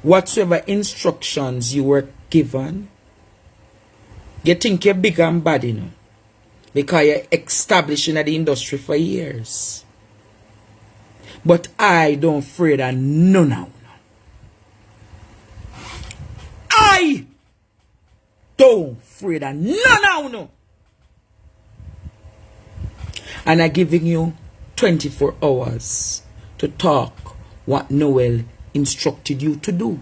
whatsoever instructions you were given, you think you're big and bad, you know, because you're established in the industry for years. But I don't afraid of no now. I don't afraid of no now. And I'm giving you 24 hours to talk what Noel instructed you to do.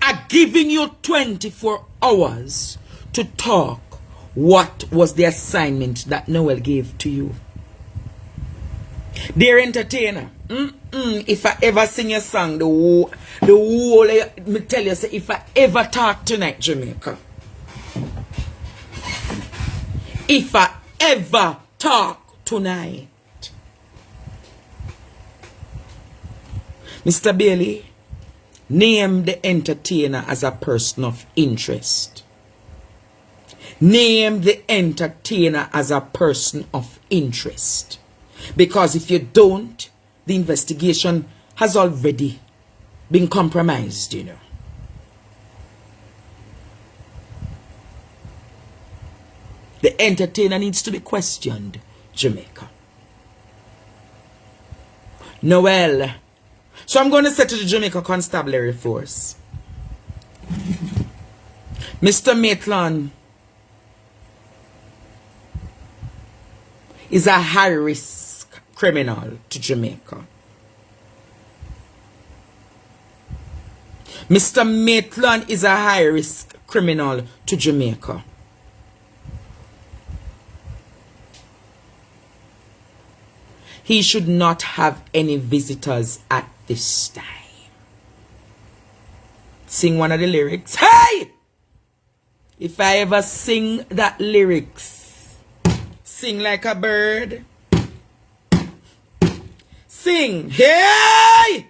I'm giving you 24 hours to talk what was the assignment that Noel gave to you. Dear entertainer, if I ever sing a song, the whole, me tell you, say, if I ever talk tonight, Jamaica, if I ever talk tonight, Mr. Bailey, name the entertainer as a person of interest. Name the entertainer as a person of interest. Because if you don't, the investigation has already been compromised, you know. The entertainer needs to be questioned, Jamaica. Noel. So I'm going to say to the Jamaica Constabulary Force, Mr. Maitland is a high-risk criminal to Jamaica. Mr. Maitland is a high-risk criminal to Jamaica. He should not have any visitors at this time. Sing one of the lyrics. Hey! If I ever sing that lyrics, sing like a bird. Sing. Hey!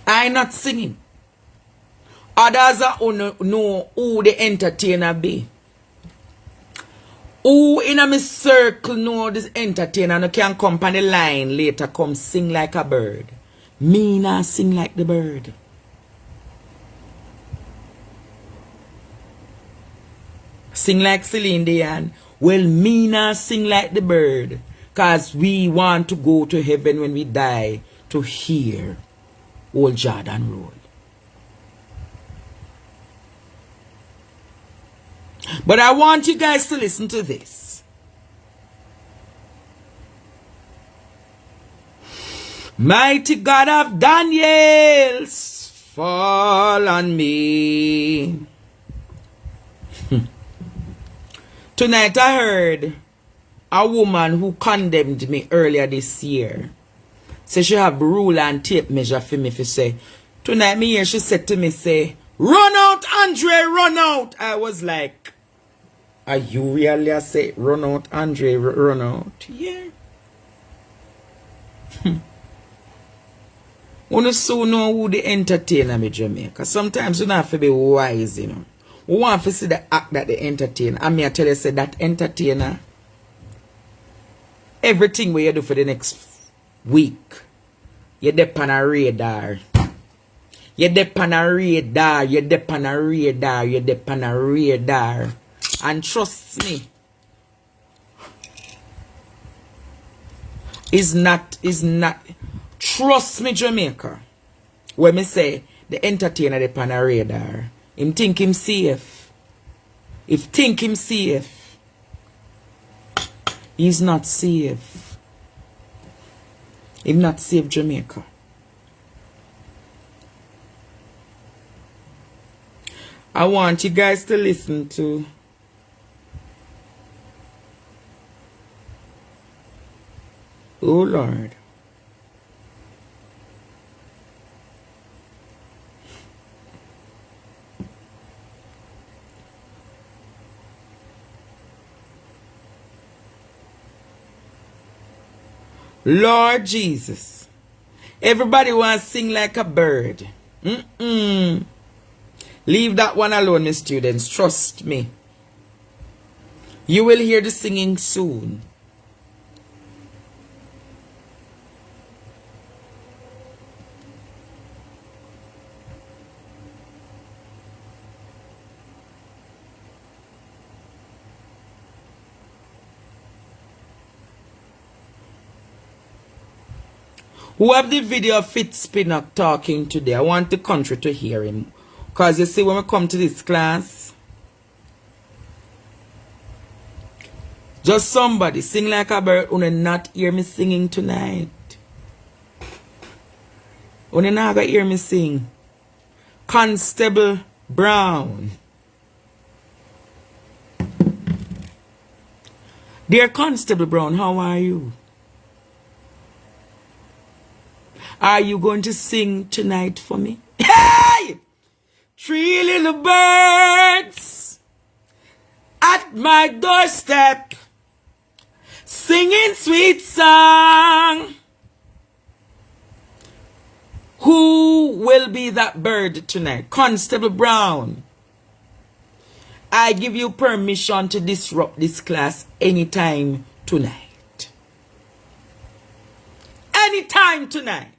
I'm not singing. Others know who the entertainer be. Who in a circle know this entertainer and can come on the line later come sing like a bird. Me not sing like the bird. Sing like Celine Dion. Well, me not sing like the bird. Cause we want to go to heaven when we die to hear old Jordan roll. But I want you guys to listen to this. Mighty God of Daniels, fall on me. Tonight I heard a woman who condemned me earlier this year. Say she have ruler and tape measure for me to say. Tonight me here she said to me, say, run out, Andre, run out. I was like, are you really a say, run out, Andre, run out? Yeah. We so know who the entertainer me Jamaica. Sometimes you don't have to be wise, you know. We want to see the act that the entertainer. I mean, I tell you, say that entertainer, everything we you do for the next week, you're dep on a radar. You're dep on a radar. You're dep on a radar. You're dep on a radar. And trust me, is not, trust me, Jamaica. When me say the entertainer dep on a radar, him think him safe. If think him safe, he's not safe. Him not safe, Jamaica. I want you guys to listen to oh Lord. Lord Jesus. Everybody wants to sing like a bird. Leave that one alone, my students. Trust me. You will hear the singing soon. Who have the video of Fitzpinnock talking today? I want the country to hear him. Because you see, when we come to this class, just somebody sing like a bird who not hear me singing tonight. Who not gonna hear me sing. Constable Brown. Dear Constable Brown, how are you? Are you going to sing tonight for me? Hey! 3 little birds at my doorstep singing sweet song. Who will be that bird tonight? Constable Brown. I give you permission to disrupt this class anytime tonight. Anytime tonight.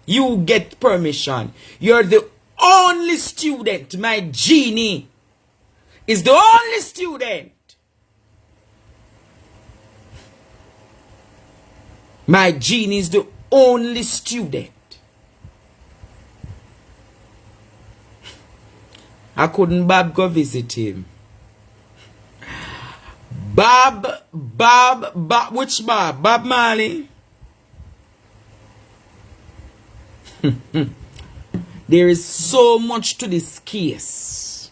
You get permission. You're the only student. My genie is the only student. My genie is the only student. I couldn't Bob go visit him. Bob, which Bob? Bob Marley? There is so much to this case.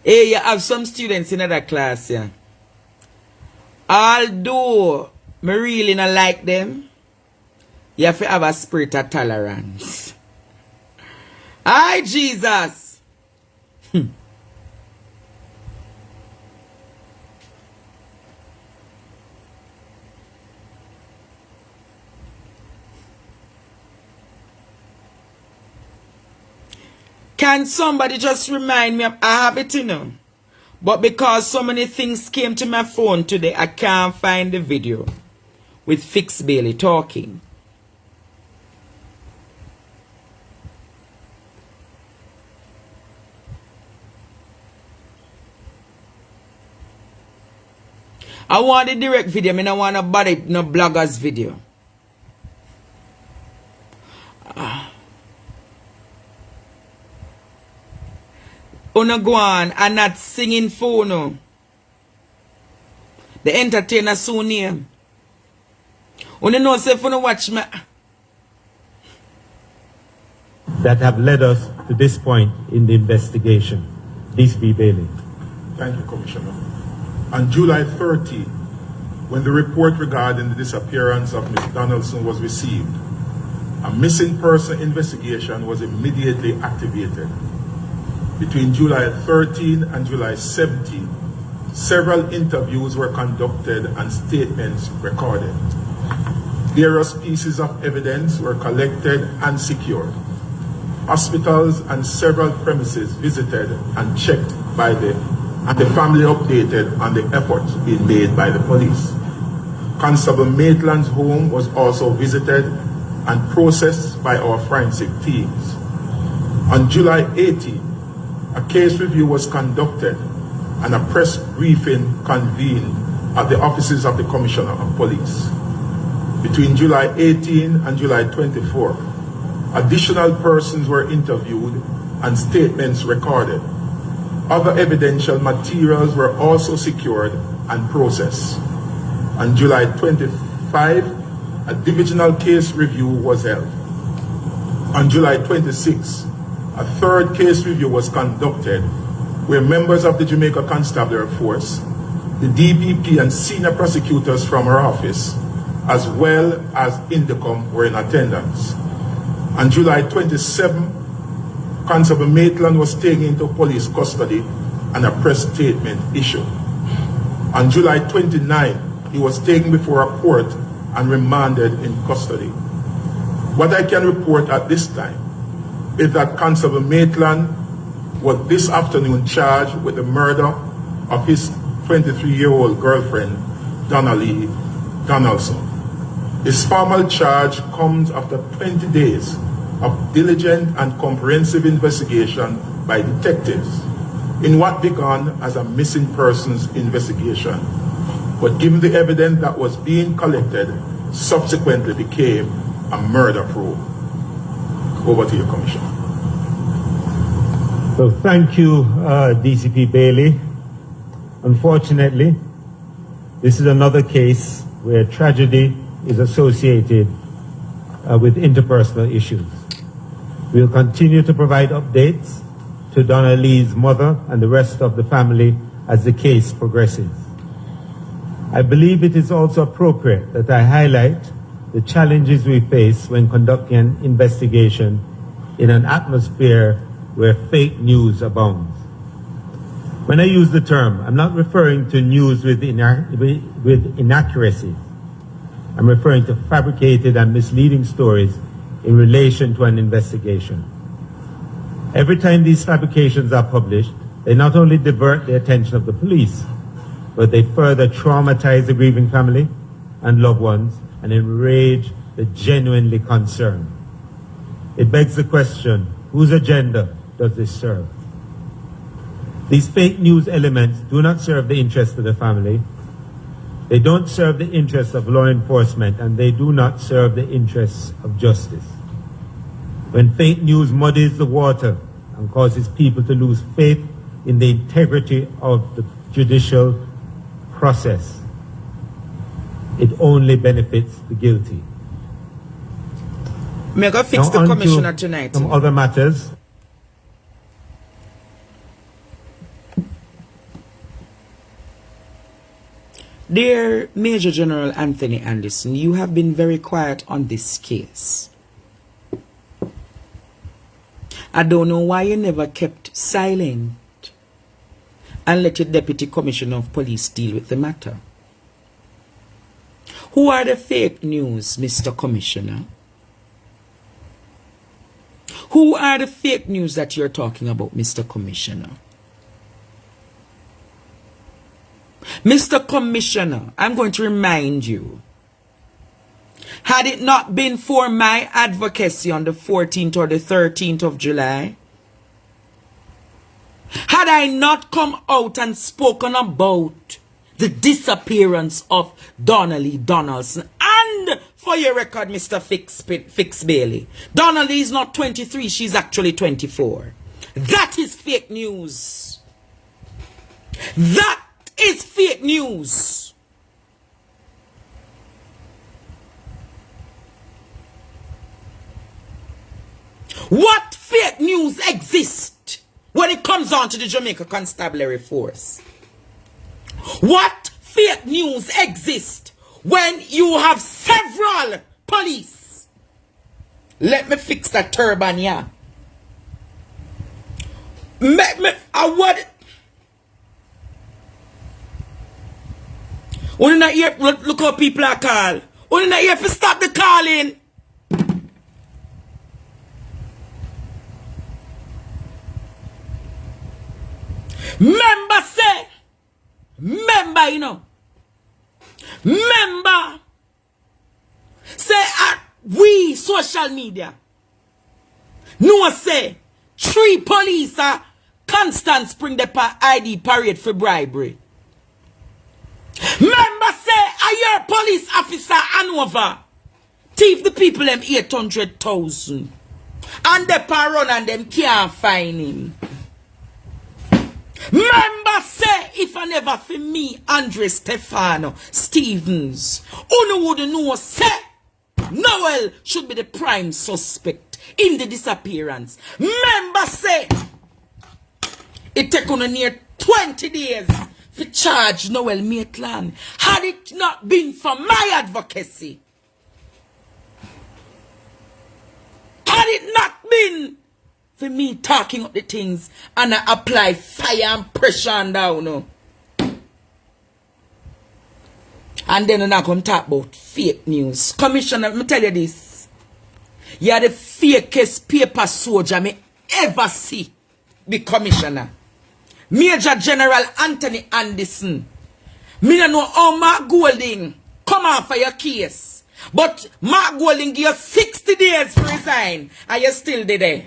Hey, you have some students in that class, yeah. Although me really not like them, you have to have a spirit of tolerance. Hi, Jesus. Can somebody just remind me of I have it, you know? But because so many things came to my phone today, I can't find the video with Fix Bailey talking. I want the direct video. I don't want a body, no bloggers video. Una go on and not singing for no. The entertainer soon here. Una know say for no watch me. That have led us to this point in the investigation. This be Bailey. Thank you, Commissioner. On July 30, when the report regarding the disappearance of Ms. Donaldson was received, a missing person investigation was immediately activated. Between July 13 and July 17, several interviews were conducted and statements recorded. Various pieces of evidence were collected and secured. Hospitals and several premises visited and checked by and the family updated on the efforts being made by the police. Constable Maitland's home was also visited and processed by our forensic teams. On July 18, a case review was conducted and a press briefing convened at the offices of the Commissioner of Police. Between July 18 and July 24, additional persons were interviewed and statements recorded. Other evidential materials were also secured and processed. On July 25, a divisional case review was held. On July 26, a third case review was conducted where members of the Jamaica Constabulary Force, the DPP and senior prosecutors from our office, as well as Indicom were in attendance. On July 27, Constable Maitland was taken into police custody and a press statement issued. On July 29, he was taken before a court and remanded in custody. What I can report at this time is that Constable Maitland was this afternoon charged with the murder of his 23-year-old girlfriend, Donna-lee Donaldson. His formal charge comes after 20 days of diligent and comprehensive investigation by detectives in what began as a missing persons investigation, but given the evidence that was being collected, subsequently became a murder probe. Over to you, Commissioner. So thank you, DCP Bailey. Unfortunately, this is another case where tragedy is associated with interpersonal issues. We'll continue to provide updates to Donna-lee's mother and the rest of the family as the case progresses. I believe it is also appropriate that I highlight the challenges we face when conducting an investigation in an atmosphere where fake news abounds. When I use the term, I'm not referring to news with inaccuracies. I'm referring to fabricated and misleading stories in relation to an investigation. Every time these fabrications are published, they not only divert the attention of the police, but they further traumatize the grieving family and loved ones and enrage the genuinely concerned. It begs the question, whose agenda does this serve? These fake news elements do not serve the interests of the family. They don't serve the interests of law enforcement, and they do not serve the interests of justice. When fake news muddies the water and causes people to lose faith in the integrity of the judicial process, it only benefits the guilty. May I fix the commissioner tonight? Some other matters. Dear Major General Anthony Anderson, you have been very quiet on this case. I don't know why you never kept silent and let your Deputy Commissioner of Police deal with the matter. Who are the fake news, Mr. Commissioner? Who are the fake news that you're talking about, Mr. Commissioner? Mr. Commissioner, I'm going to remind you, had it not been for my advocacy on the 14th or the 13th of July, had I not come out and spoken about the disappearance of Donna-lee Donaldson, and for your record, Mr. Fix Bailey, Donna-lee is not 23, she's actually 24. That is fake news. That is fake news. What fake news exists when it comes on to the Jamaica Constabulary Force? What fake news exists when you have several police? Let me fix that turban, yeah. Only not here, look how people are called. Only not here to stop the calling. Member say, member, you know. Member say at we social media. No say 3 police are constant spring the ID parade for bribery. Member say a your police officer Hanover thief the people them 800,000 and they run and them can't find him. Member say if I never for me Andre Stefano Stevens who would know say Noel should be the prime suspect in the disappearance. Member say it take on near 20 days to charge Noel Maitland. Had it not been for my advocacy, had it not been for me talking up the things and I apply fire and pressure and down, no. And then I'm not going to talk about fake news. Commissioner, let me tell you this. You are the fakest paper soldier me ever see. the commissioner. Major General Anthony Anderson. Me don't know how Mark Golding come on for your case. But Mark Golding give you 60 days to resign. And you still there.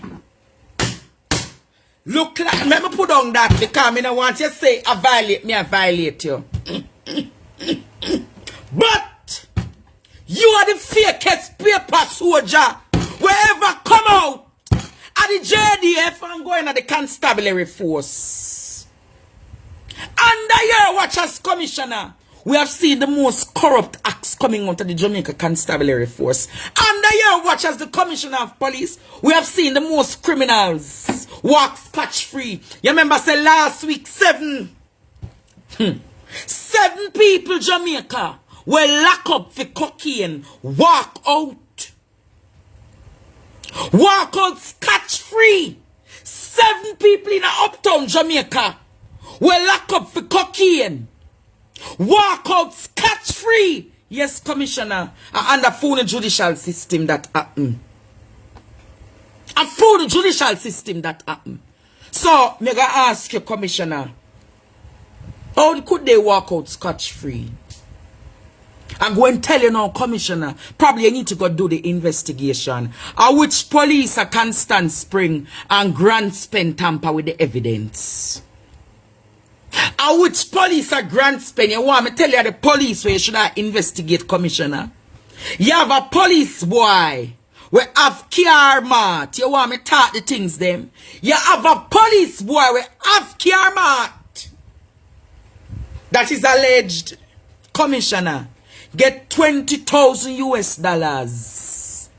Look like, let me put on that because I don't want you to say I violate you. But you are the fakest paper soldier wherever come out at the JDF and going at the constabulary force. Under your watch as commissioner, we have seen the most corrupt acts coming out of the Jamaica Constabulary Force. Under your watch as the Commissioner of Police, we have seen the most criminals walk scotch-free. You remember say last week, 7 people Jamaica were locked up for cocaine. Walk out. Walk out scotch-free. 7 people in uptown Jamaica were locked up for cocaine. Walk out scotch-free. Yes, Commissioner. And a full judicial system that happen. A full judicial system that happen. So, me gonna ask you, Commissioner, how could they walk out scotch-free? I'm going to tell you now, Commissioner, probably you need to go do the investigation. Which police are Constant Spring and Grand Spend tamper with the evidence? Which police are Grand Spend? You want me to tell you the police where you should investigate, Commissioner? You have a police boy we have car mat. You want me to talk the things them? You have a police boy we have car mat. That is alleged, Commissioner. Get $20,000 US.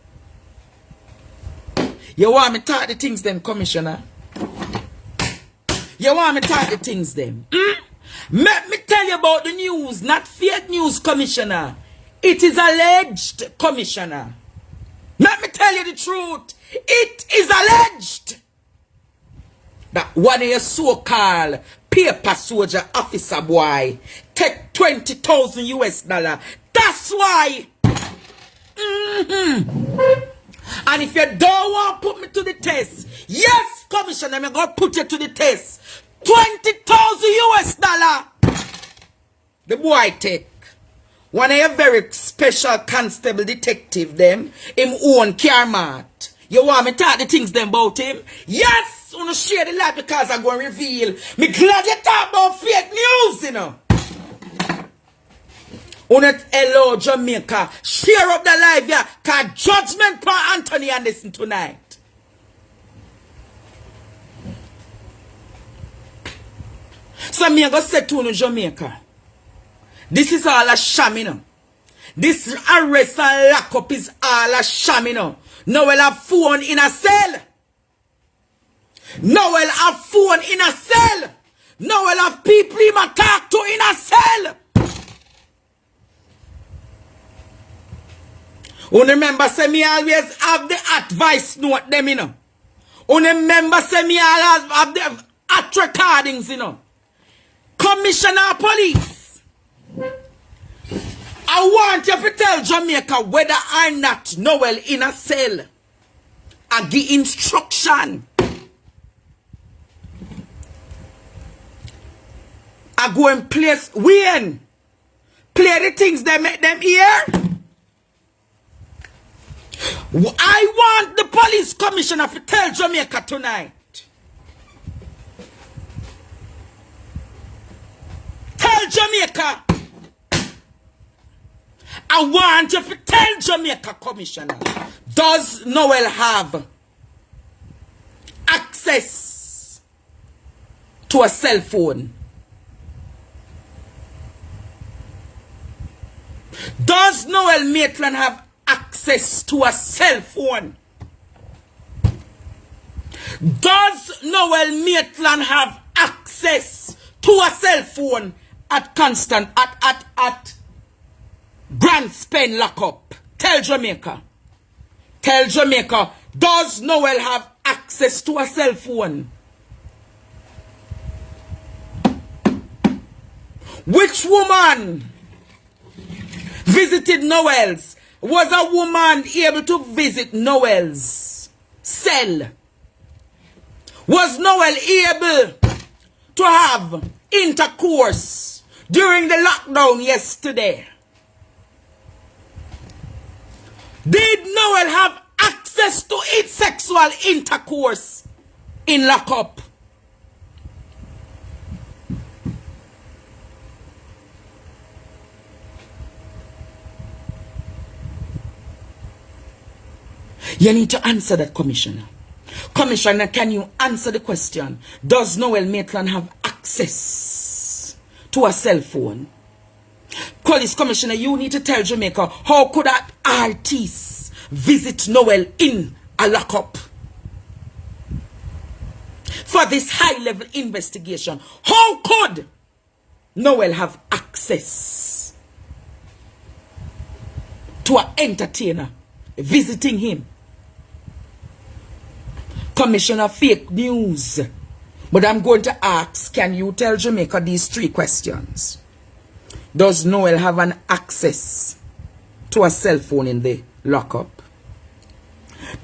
You want me to talk the things them, Commissioner? You want me to talk the things them? Let me tell you about the news, not fake news, Commissioner. It is alleged, Commissioner. Let me tell you the truth. It is alleged that one of your so-called paper soldier officer boy take $20,000 US. That's why. And if you don't want to put me to the test, yes, Commissioner, I'm going to put you to the test. $20,000 US. The boy take. One of your very special constable detective them, him own car mat. You want me to talk the things them about him? Yes, I want to share the light because I'm going to reveal. Me glad you talk about fake news, you know. Hello, Jamaica. Share up the live, yeah. Because judgment for Anthony Anderson tonight. So me go say to you, Jamaica. This is all a sham, you know. This arrest and lock up is all a sham, you know. Noel have phone in a cell. Noel have phone in a cell. Noel have people he might talk to in a cell. Remember, say me always have the advice note them, you know. Remember, say me always have the at recordings, you know. Commissioner of Police. I want you to tell Jamaica whether or not Noel in a cell. I give instruction. I go and place when play the things they make them hear. I want the police commissioner to tell Jamaica tonight. Tell Jamaica. I want you to tell Jamaica commissioner. Does Noel have access to a cell phone? Does Noel Maitland have access to a cell phone? Does Noel Maitland have access to a cell phone at Constant at Grand Spend lockup? Tell Jamaica. Tell Jamaica. Does Noel have access to a cell phone? Which woman visited Noel's? Was a woman able to visit Noel's cell? Was Noel able to have intercourse during the lockdown yesterday? Did Noel have access to its sexual intercourse in lockup? You need to answer that, Commissioner. Commissioner, can you answer the question? Does Noel Maitland have access to a cell phone? Police Commissioner, you need to tell Jamaica, how could an artist visit Noel in a lockup? For this high-level investigation, how could Noel have access to an entertainer visiting him? Commissioner, fake news. But I'm going to ask, can you tell Jamaica these three questions? Does Noel have an access to a cell phone in the lockup?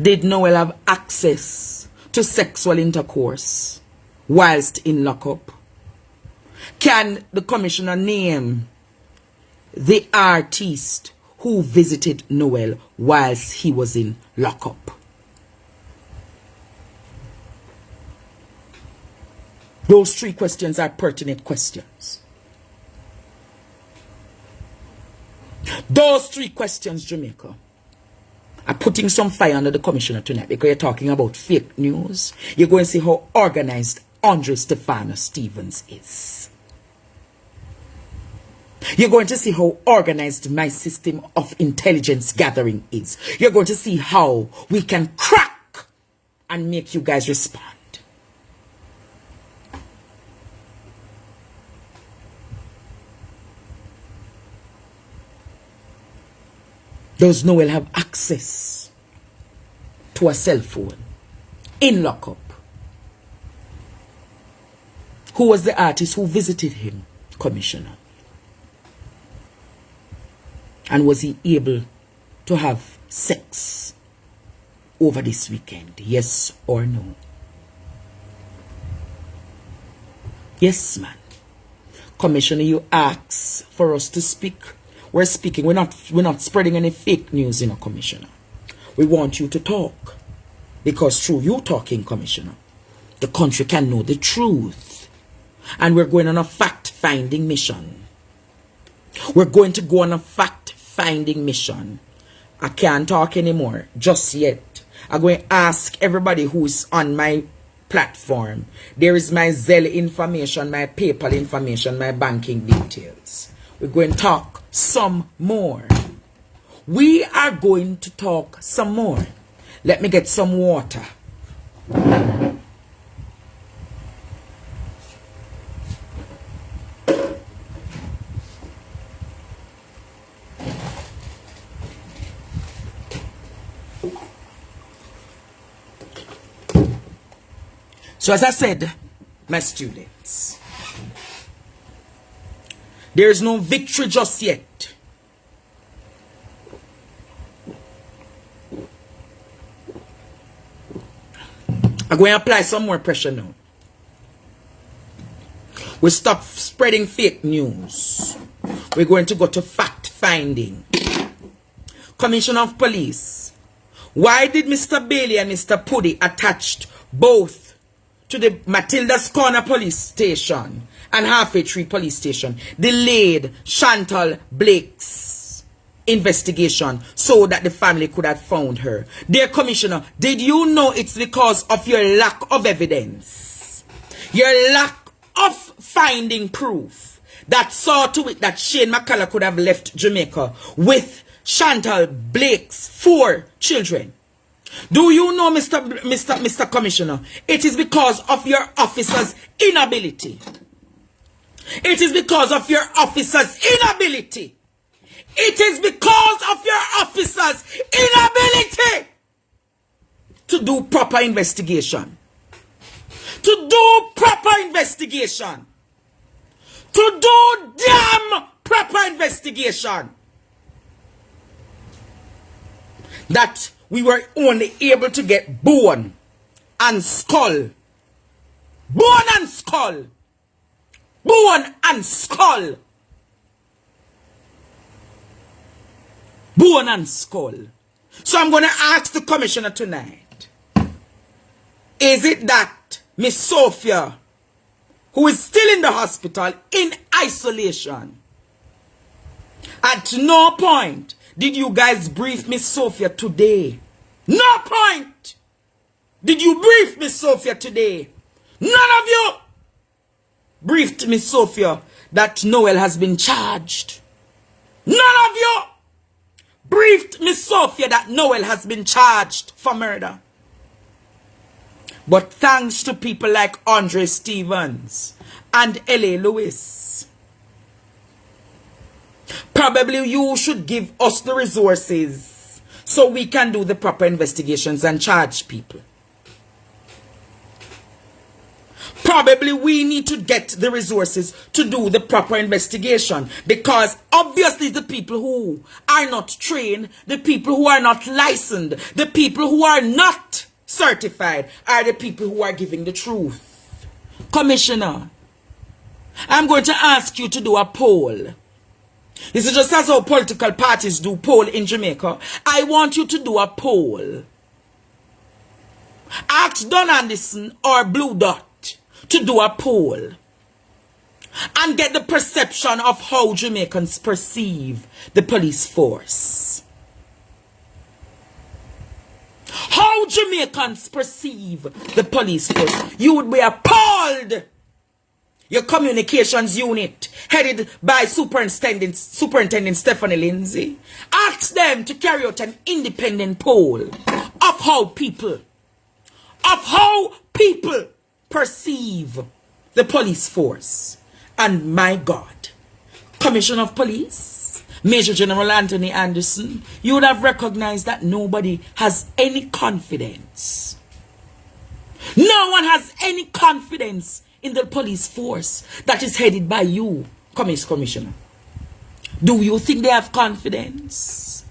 Did Noel have access to sexual intercourse whilst in lockup? Can the Commissioner name the artist who visited Noel whilst he was in lockup? Those three questions are pertinent questions. Those three questions, Jamaica, are putting some fire under the Commissioner tonight, because you're talking about fake news. You're going to see how organized Andre Stefano Stevens is. You're going to see how organized my system of intelligence gathering is. You're going to see how we can crack and make you guys respond. Does Noel have access to a cell phone in lockup? Who was the artist who visited him, Commissioner? And was he able to have sex over this weekend? Yes or no? Yes, man. Commissioner, you asked for us to speak. We're speaking. We're not spreading any fake news, Commissioner. We want you to talk. Because through you talking, Commissioner, the country can know the truth. And we're going on a fact-finding mission. We're going to go on a fact-finding mission. I can't talk anymore just yet. I'm going to ask everybody who's on my platform. There is my Zelle information, my PayPal information, my banking details. We're going to talk some more. We are going to talk some more. Let me get some water. So as I said, my students, there is no victory just yet. I'm going to apply some more pressure now. We stop spreading fake news. We're going to go to fact finding. Commissioner of Police, why did Mr. Bailey and Mr. Puddy attached both to the Matilda's Corner Police Station and Halfway Tree Police Station delayed Chantal Blake's investigation so that the family could have found her? Dear Commissioner, did you know it's because of your lack of evidence, your lack of finding proof, that saw to it that Shane McCullough could have left Jamaica with Chantal Blake's 4 children? Do you know, Mr. Commissioner, it is because of your officers' inability. It is because of your officers' inability. It is because of your officers' inability to do proper investigation. To do proper investigation. To do damn proper investigation. That we were only able to get bone and skull Bone and skull. Bone and skull. Bone and skull. So I'm going to ask the commissioner tonight. Is it that Miss Sophia, who is still in the hospital in isolation, at no point did you guys brief Miss Sophia today? No point did you brief Miss Sophia today. None of you briefed Miss Sophia that Noel has been charged. None of you briefed Miss Sophia that Noel has been charged for murder. But thanks to people like Andre Stevens and L.A. Lewis, probably you should give us the resources so we can do the proper investigations and charge people. Probably we need to get the resources to do the proper investigation, because obviously the people who are not trained, the people who are not licensed, the people who are not certified are the people who are giving the truth. Commissioner, I'm going to ask you to do a poll. This is just as how political parties do poll in Jamaica. I want you to do a poll. Ask Don Anderson or Blue Dot to do a poll and get the perception of how Jamaicans perceive the police force. How Jamaicans perceive the police force. You would be appalled. Your communications unit, headed by Superintendent Stephanie Lindsay, asked them to carry out an independent poll of how people perceive the police force. And my God, Commissioner of Police, Major General Anthony Anderson, you would have recognized that nobody has any confidence. No one has any confidence in the police force that is headed by you, Commissioner. Do you think they have confidence?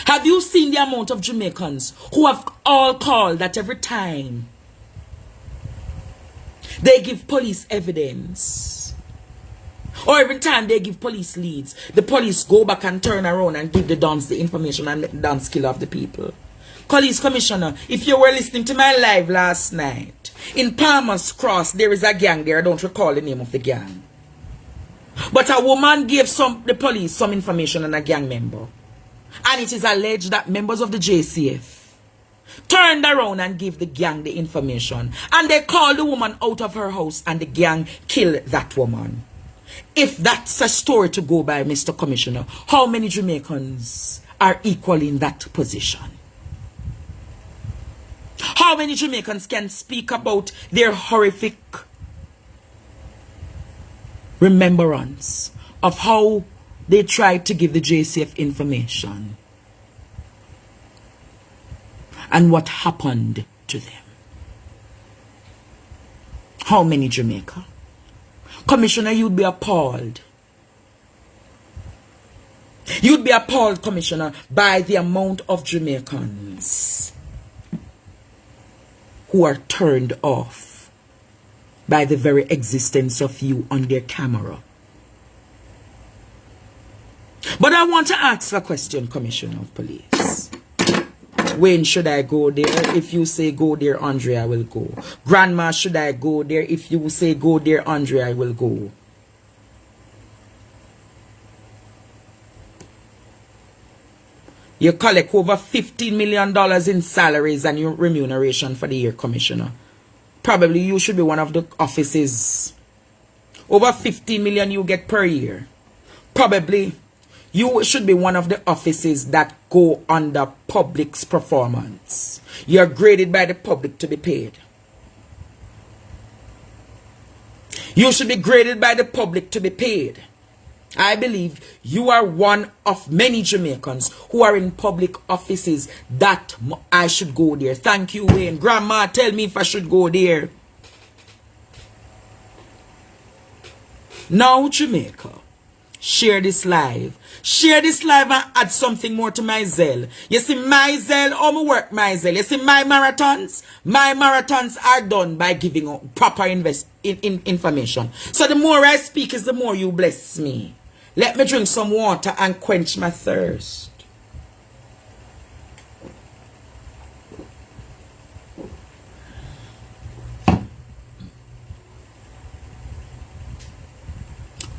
Have you seen the amount of Jamaicans who have all called that every time they give police evidence, or every time they give police leads, the police go back and turn around and give the dons the information and let the dons kill off the people? Police Commissioner, if you were listening to my live last night, in Palmer's Cross, there is a gang there. I don't recall the name of the gang. But a woman gave the police some information on a gang member. And it is alleged that members of the JCF turned around and gave the gang the information. And they called the woman out of her house and the gang killed that woman. If that's a story to go by, Mr. Commissioner, how many Jamaicans are equally in that position? How many Jamaicans can speak about their horrific remembrance of how they tried to give the JCF information and what happened to them? How many, Jamaica? Commissioner, you'd be appalled. You'd be appalled, Commissioner, by the amount of Jamaicans who are turned off by the very existence of you on their camera. But I want to ask a question, Commissioner of Police. When should I go there? If you say go there, Andre, I will go. Grandma, should I go there? If you say go there, Andre, I will go. You collect over $15 million in salaries and your remuneration for the year, Commissioner. Probably you should be one of the offices. Over $15 million you get per year. Probably you should be one of the offices that go under public's performance. You're graded by the public to be paid. You should be graded by the public to be paid. I believe you are one of many Jamaicans who are in public offices that I should go there. Thank you, Wayne. Grandma, tell me if I should go there. Now, Jamaica, share this live. Share this live and add something more to my Zelle. You see, my Zelle, how me work my Zelle. You see, my marathons are done by giving out proper information. So the more I speak is the more you bless me. Let me drink some water and quench my thirst.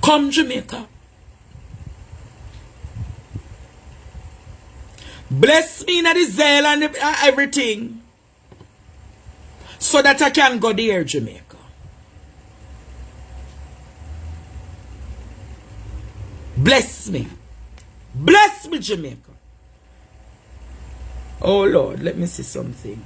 Come, Jamaica. Bless me in the Zelle and everything, so that I can go there, Jamaica. Bless me. Bless me, Jamaica. Oh, Lord, let me see something.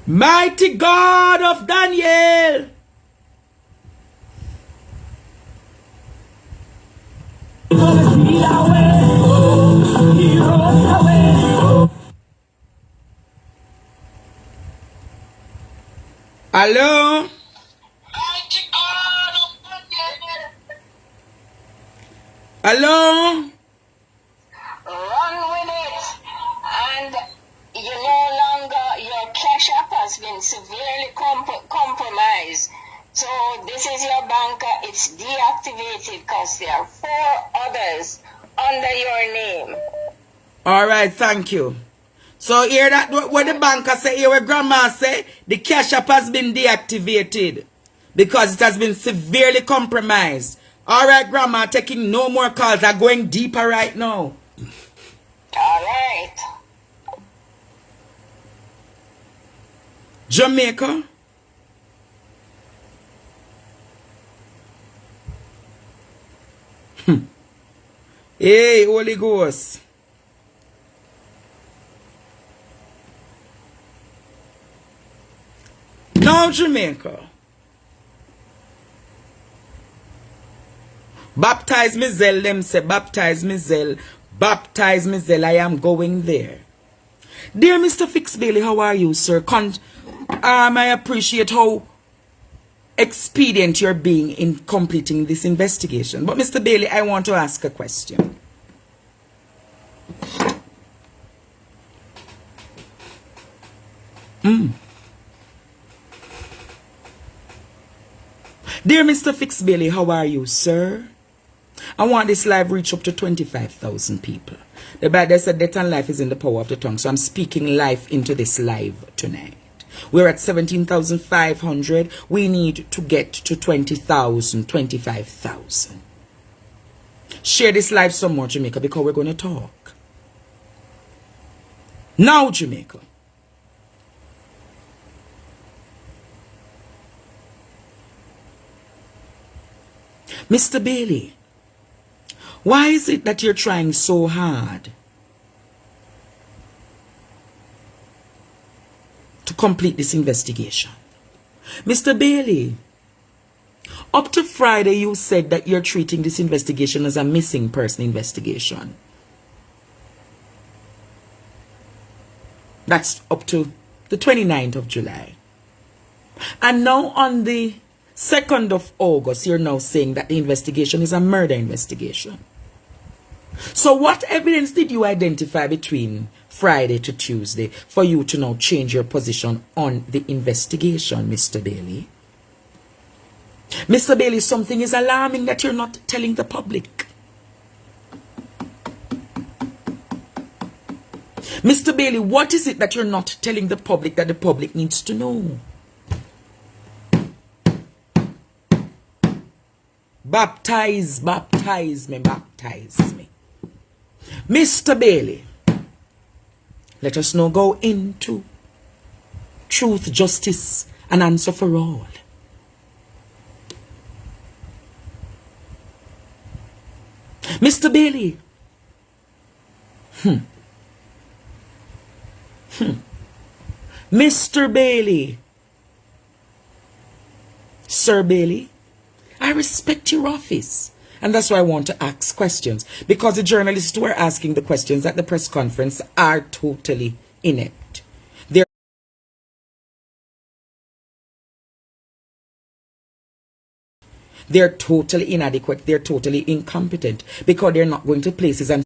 Mighty God of Daniel. Hello? Hello? Run with it. And you no longer, your cash app has been severely compromised. So this is your banker. It's deactivated because there are 4 others under your name. All right, thank you. So hear that what the banker say, hear what grandma say, the cash app has been deactivated because it has been severely compromised. All right, grandma, taking no more calls. I'm going deeper right now. All right. Jamaica. Hey, Holy Ghost. Now, Jamaica. Baptize me, Zell. Them say, baptize me, Zell. Baptize me, Zell. I am going there. Dear Mr. Fix Bailey, how are you, sir? I appreciate how expedient you're being in completing this investigation. But Mr. Bailey, I want to ask a question. Dear Mr. Fix Bailey, how are you, sir? I want this live reach up to 25,000 people. The Bible said death and life is in the power of the tongue. So I'm speaking life into this live tonight. We're at 17,500. We need to get to 20,000, 25,000. Share this live some more, Jamaica, because we're going to talk. Now, Jamaica. Mr. Bailey, why is it that you're trying so hard to complete this investigation? Mr. Bailey, up to Friday you said that you're treating this investigation as a missing person investigation. That's up to the 29th of July. And now on the 2nd of August, you're now saying that the investigation is a murder investigation. So what evidence did you identify between Friday to Tuesday for you to now change your position on the investigation, Mr. Bailey? Mr. Bailey, something is alarming that you're not telling the public. Mr. Bailey, what is it that you're not telling the public that the public needs to know? Baptize, baptize me, baptize me. Mr. Bailey, let us now go into truth, justice, and answer for all. Mr. Bailey, Mr. Bailey, Sir Bailey, I respect your office. And that's why I want to ask questions. Because the journalists who are asking the questions at the press conference are totally inept. They're totally inadequate. They're totally incompetent because they're not going to places and